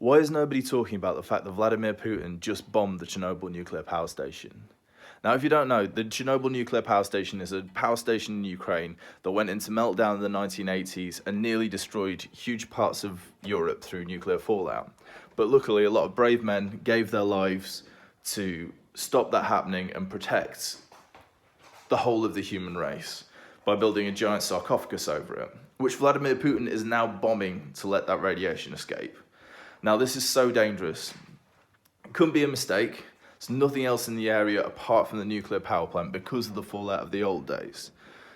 Why is nobody talking about the fact that Vladimir Putin just bombed the Chernobyl nuclear power station? Now, if you don't know, the Chernobyl nuclear power station is a power station in Ukraine that went into meltdown in the 1980s and nearly destroyed huge parts of Europe through nuclear fallout. But luckily, a lot of brave men gave their lives to stop that happening and protect the whole of the human race by building a giant sarcophagus over it, which Vladimir Putin is now bombing to let that radiation escape. Now, this is so dangerous. It couldn't be a mistake. There's nothing else in the area apart from the nuclear power plant because of the fallout of the old days.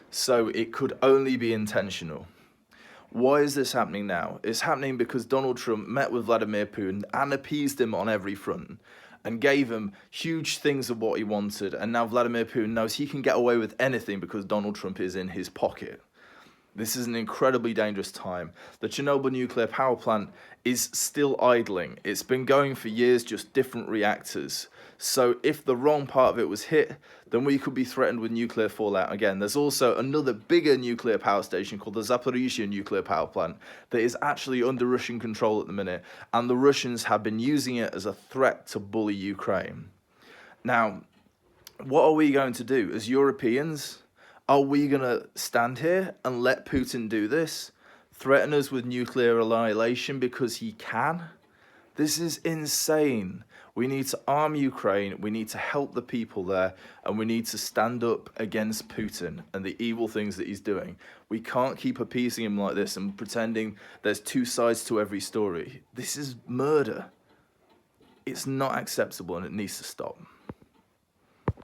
So it could only be intentional. Why is this happening now? It's happening because Donald Trump met with Vladimir Putin and appeased him on every front and gave him huge things of what he wanted. And now Vladimir Putin knows he can get away with anything because Donald Trump is in his pocket. This is an incredibly dangerous time. The Chernobyl nuclear power plant is still idling. It's been going for years, just different reactors. So if the wrong part of it was hit, then we could be threatened with nuclear fallout again. There's also another bigger nuclear power station called the Zaporizhzhia nuclear power plant that is actually under Russian control at the minute. And the Russians have been using it as a threat to bully Ukraine. Now, what are we going to do as Europeans? Are we going to stand here and let Putin do this? Threaten us with nuclear annihilation because he can? This is insane. We need to arm Ukraine, we need to help the people there, and we need to stand up against Putin and the evil things that he's doing. We can't keep appeasing him like this and pretending there's two sides to every story. This is murder. It's not acceptable and it needs to stop.